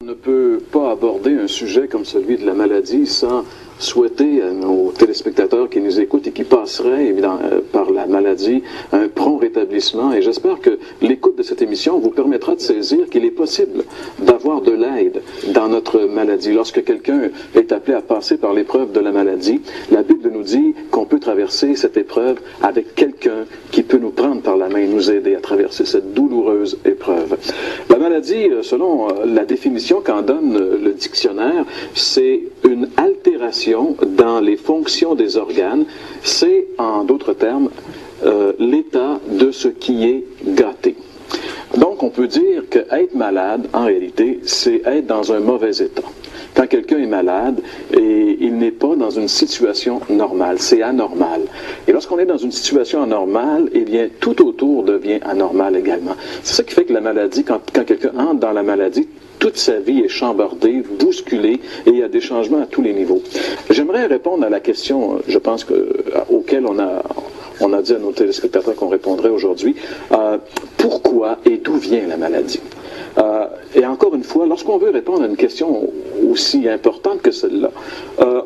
On ne peut pas aborder un sujet comme celui de la maladie sans souhaiter à nos téléspectateurs qui nous écoutent et qui passeraient évidemment, par la maladie un prompt rétablissement. Et j'espère que l'écoute de cette émission vous permettra de saisir qu'il est possible d'avoir de l'aide dans notre maladie. Lorsque quelqu'un est appelé à passer par l'épreuve de la maladie, la Bible nous dit qu'on peut traverser cette épreuve avec quelqu'un qui peut nous prendre par la main et nous aider à traverser cette douloureuse épreuve. La maladie, selon la définition qu'en donne le dictionnaire, c'est une altération dans les fonctions des organes. C'est, en d'autres termes, l'état de ce qui est gâté. Donc, on peut dire qu'être malade, en réalité, c'est être dans un mauvais état. Quand quelqu'un est malade, et il n'est pas dans une situation normale, c'est anormal. Et lorsqu'on est dans une situation anormale, eh bien, tout autour devient anormal également. C'est ça qui fait que la maladie, quand quelqu'un entre dans la maladie, toute sa vie est chambardée, bousculée, et il y a des changements à tous les niveaux. J'aimerais répondre à la question, je pense, auquel on a dit à nos téléspectateurs qu'on répondrait aujourd'hui. Pourquoi et d'où vient la maladie? Et encore une fois, lorsqu'on veut répondre à une question aussi importante que celle-là,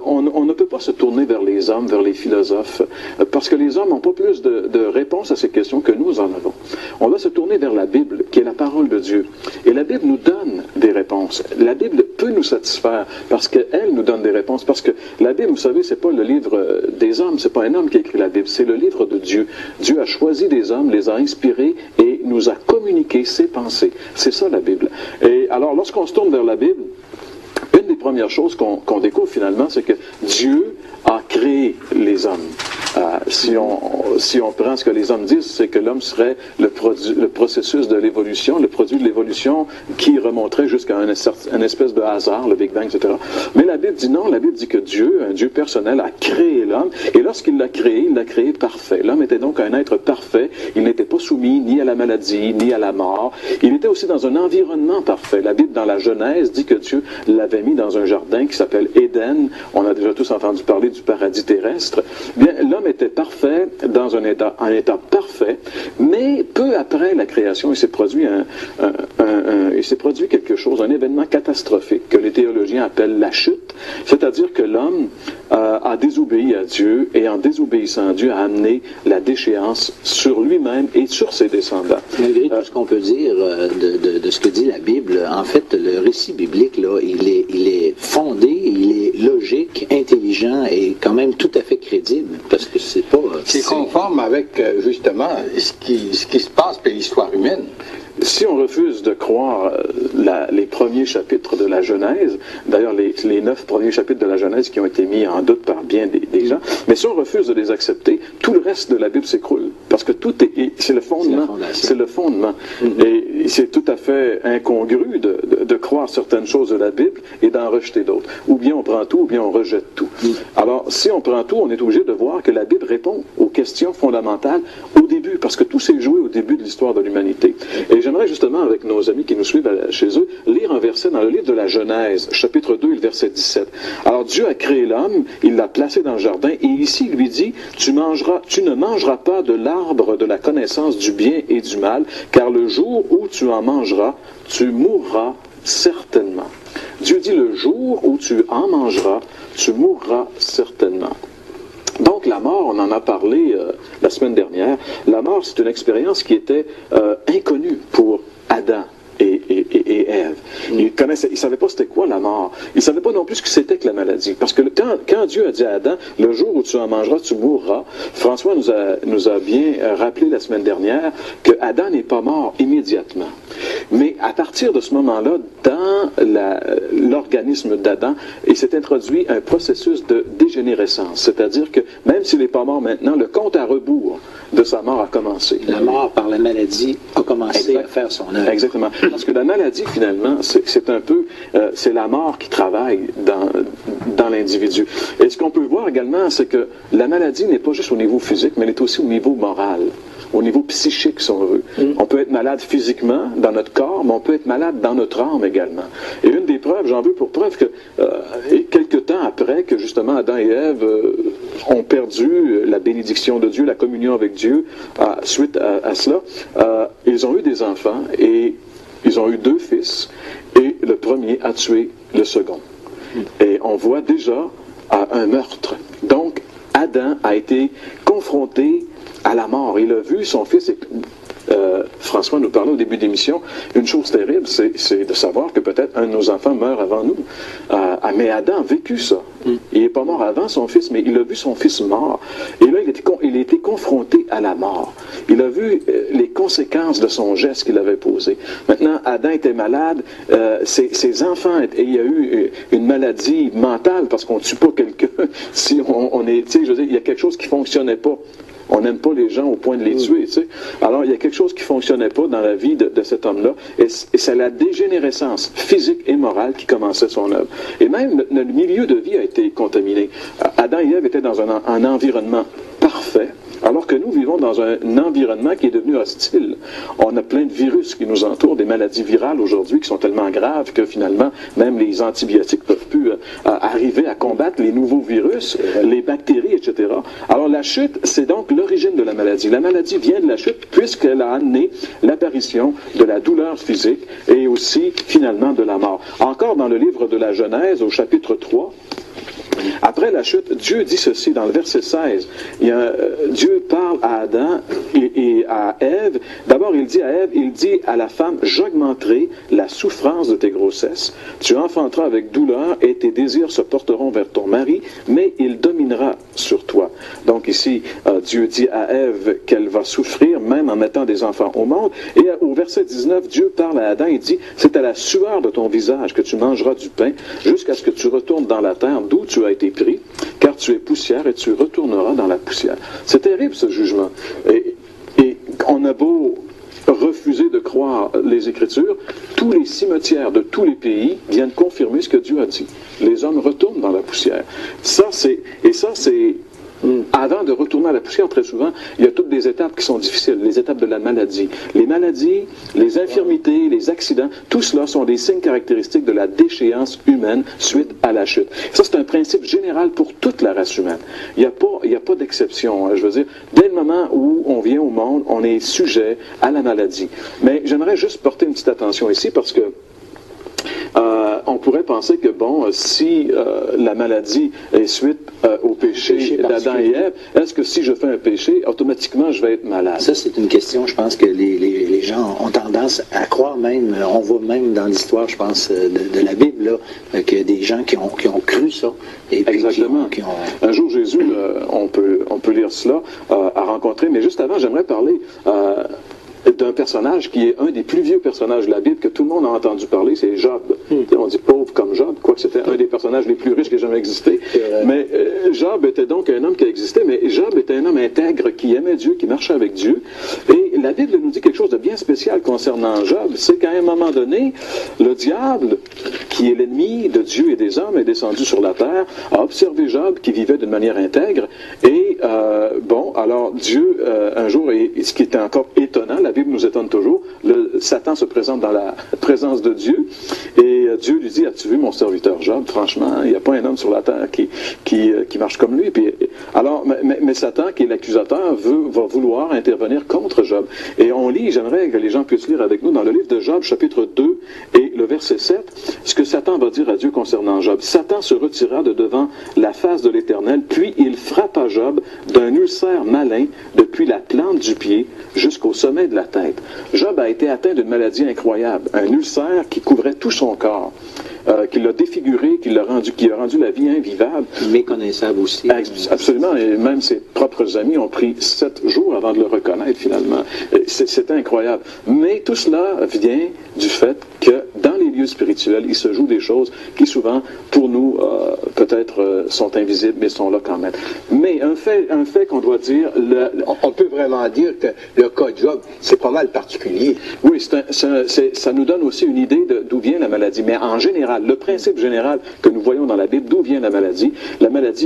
on ne peut pas se tourner vers les hommes, vers les philosophes, parce que les hommes n'ont pas plus de réponses à ces questions que nous en avons. On va se tourner vers la Bible, qui est la parole de Dieu. Et la Bible nous donne des réponses. La Bible peut nous satisfaire, parce qu'elle nous donne des réponses. Parce que la Bible, vous savez, c'est pas le livre des hommes, c'est pas un homme qui écrit la Bible, c'est le livre de Dieu. Dieu a choisi des hommes, les a inspirés et nous a communiqué ses pensées. C'est ça la Bible. Et alors, lorsqu'on se tourne vers la Bible, une des premières choses qu'on découvre finalement, c'est que Dieu a créé les hommes. Si on prend ce que les hommes disent, c'est que l'homme serait le processus de l'évolution, le produit de l'évolution qui remonterait jusqu'à un espèce de hasard, le Big Bang, etc. Mais la Bible dit non, la Bible dit que Dieu, un Dieu personnel, a créé l'homme, et lorsqu'il l'a créé parfait. L'homme était donc un être parfait, il n'était pas soumis ni à la maladie, ni à la mort. Il était aussi dans un environnement parfait. La Bible, dans la Genèse, dit que Dieu l'avait mis dans un jardin qui s'appelle Éden. On a déjà tous entendu parler du paradis terrestre. Bien, l'homme était parfait, dans un état parfait, mais peu après la création, il s'est produit quelque chose, un événement catastrophique que les théologiens appellent la chute, c'est-à-dire que l'homme a désobéi à Dieu, et en désobéissant à Dieu a amené la déchéance sur lui-même et sur ses descendants. Malgré tout ce qu'on peut dire de ce que dit la Bible, en fait, le récit biblique, là, il est fondé, il est logique, intelligent et quand même tout à fait crédible, parce que c'est pas... C'est conforme avec, justement, ce qui se passe par l'histoire humaine. Si on refuse de croire les premiers chapitres de la Genèse, d'ailleurs les 9 premiers chapitres de la Genèse qui ont été mis en doute par bien des gens, mais si on refuse de les accepter, tout le reste de la Bible s'écroule. Parce que c'est le fondement. C'est le fondement. Et c'est tout à fait incongru de croire certaines choses de la Bible et d'en rejeter d'autres. Ou bien on prend tout, ou bien on rejette tout. Alors, si on prend tout, on est obligé de voir que la Bible répond aux questions fondamentales au début, parce que tout s'est joué au début de l'histoire de l'humanité. Et j'aimerais justement, avec nos amis qui nous suivent chez eux, lire un verset dans le livre de la Genèse, chapitre 2, le verset 17. Alors Dieu a créé l'homme, il l'a placé dans le jardin, et ici il lui dit, tu ne mangeras pas de l'arbre de la connaissance du bien et du mal, car le jour où tu en mangeras, tu mourras certainement. Dieu dit, le jour où tu en mangeras, tu mourras certainement. Donc la mort, on en a parlé la semaine dernière, la mort c'est une expérience qui était inconnue pour Adam et Ève. Ils ne savaient pas c'était quoi la mort. Ils ne savaient pas non plus ce que c'était que la maladie. Parce que quand Dieu a dit à Adam, le jour où tu en mangeras, tu mourras, François nous a bien rappelé la semaine dernière que Adam n'est pas mort immédiatement. Mais à partir de ce moment-là, dans l'organisme d'Adam, il s'est introduit un processus de dégénérescence. C'est-à-dire que même s'il n'est pas mort maintenant, le compte à rebours de sa mort a commencé. La mort par la maladie a commencé à faire son œuvre. Exactement. Parce que la maladie, finalement, c'est la mort qui travaille dans l'individu. Et ce qu'on peut voir également, c'est que la maladie n'est pas juste au niveau physique, mais elle est aussi au niveau moral, au niveau psychique, si on veut. On peut être malade physiquement, dans notre corps, mais on peut être malade dans notre âme également. Et une des preuves, j'en veux pour preuve que quelques temps après que justement Adam et Ève ont perdu la bénédiction de Dieu, la communion avec Dieu, suite à cela, ils ont eu des enfants et Ils ont eu 2 fils, et le premier a tué le second. Et on voit déjà un meurtre. Donc, Adam a été confronté à la mort. Il a vu son fils, François nous parlait au début d'émission, une chose terrible, c'est de savoir que peut-être un de nos enfants meurt avant nous. Mais Adam a vécu ça. Il n'est pas mort avant son fils, mais il a vu son fils mort. Et là, il a été confronté à la mort. Il a vu les conséquences de son geste qu'il avait posé. Maintenant, Adam était malade, ses enfants, il y a eu une maladie mentale, parce qu'on ne tue pas quelqu'un si on est, tu sais, je veux dire, il y a quelque chose qui ne fonctionnait pas. On n'aime pas les gens au point de les tuer, tu sais. Alors, il y a quelque chose qui ne fonctionnait pas dans la vie de cet homme-là, et c'est la dégénérescence physique et morale qui commençait son œuvre. Et même, le milieu de vie a été contaminé. Adam et Ève étaient dans un environnement parfait, alors que nous vivons dans un environnement qui est devenu hostile. On a plein de virus qui nous entourent, des maladies virales aujourd'hui qui sont tellement graves que finalement, même les antibiotiques ne peuvent plus arriver à combattre les nouveaux virus, les bactéries, etc. Alors la chute, c'est donc l'origine de la maladie. La maladie vient de la chute puisqu'elle a amené l'apparition de la douleur physique et aussi finalement de la mort. Encore dans le livre de la Genèse, au chapitre 3, après la chute, Dieu dit ceci dans le verset 16. Dieu parle à Adam et à Ève. D'abord, il dit à Ève, il dit à la femme, j'augmenterai la souffrance de tes grossesses. Tu enfanteras avec douleur et tes désirs se porteront vers ton mari, mais il dominera sur toi. Donc ici, Dieu dit à Ève qu'elle va souffrir même en mettant des enfants au monde. Et au verset 19, Dieu parle à Adam et dit, c'est à la sueur de ton visage que tu mangeras du pain jusqu'à ce que tu retournes dans la terre d'où tu as été pris, car tu es poussière et tu retourneras dans la poussière. C'est terrible ce jugement. Et on a beau refuser de croire les Écritures, tous les cimetières de tous les pays viennent confirmer ce que Dieu a dit. Les hommes retournent dans la poussière. Avant de retourner à la poussière, très souvent, il y a toutes des étapes qui sont difficiles, les étapes de la maladie. Les maladies, les infirmités, les accidents, tout cela sont des signes caractéristiques de la déchéance humaine suite à la chute. Ça, c'est un principe général pour toute la race humaine. Il n'y a pas d'exception. Hein. Je veux dire, dès le moment où on vient au monde, on est sujet à la maladie. Mais j'aimerais juste porter une petite attention ici parce que on pourrait penser que, bon, si la maladie est suite au péché d'Adam et Ève, est-ce que si je fais un péché, automatiquement, je vais être malade? Ça, c'est une question, je pense, que les gens ont tendance à croire même. On voit même dans l'histoire, je pense, de la Bible, là, qu'il y a des gens qui ont cru ça. Et puis exactement. Un jour, Jésus, on peut lire cela, a rencontré, mais juste avant, j'aimerais parler d'un personnage qui est un des plus vieux personnages de la Bible que tout le monde a entendu parler, c'est Job. On dit pauvre comme Job, quoique c'était un des personnages les plus riches qui ait jamais existé. Mais Job était donc un homme qui existait, mais Job était un homme intègre qui aimait Dieu, qui marchait avec Dieu. Et la Bible nous dit quelque chose de bien spécial concernant Job, c'est qu'à un moment donné, le diable, qui est l'ennemi de Dieu et des hommes, est descendu sur la terre, a observé Job qui vivait d'une manière intègre, et alors Dieu, un jour, et ce qui était encore étonnant, la Bible nous étonne toujours, Satan se présente dans la présence de Dieu, et Dieu lui dit, as-tu vu mon serviteur Job? Franchement, il n'y a pas un homme sur la terre qui marche comme lui. Puis, alors, mais Satan, qui est l'accusateur, va vouloir intervenir contre Job. Et on lit, j'aimerais que les gens puissent lire avec nous, dans le livre de Job, chapitre 2, et le verset 7, ce que Satan va dire à Dieu concernant Job. Satan se retira de devant la face de l'Éternel, puis il frappa Job d'un ulcère malin depuis la plante du pied jusqu'au sommet de la tête. Job a été atteint d'une maladie incroyable, un ulcère qui couvrait tout son corps, qui l'a défiguré, qui a rendu la vie invivable. Méconnaissable aussi. Absolument, et même ses propres amis ont pris 7 jours avant de le reconnaître finalement. C'était incroyable. Mais tout cela vient du fait que dans les lieux spirituels, il se joue des choses qui souvent, pour nous, peut-être sont invisibles, mais sont là quand même. Mais un fait qu'on doit dire... On peut vraiment dire que le cas de Job, c'est pas mal particulier. Oui, ça nous donne aussi une idée d'où vient la maladie. Mais en général, le principe général que nous voyons dans la Bible, d'où vient la maladie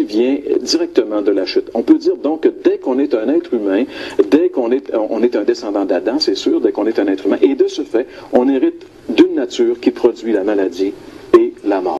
vient directement de la chute. On peut dire donc que dès qu'on est un être humain, dès qu'on est un descendant d'Adam, c'est sûr, dès qu'on est un être humain, et de ce fait, on hérite d'une nature qui produit la maladie et la mort.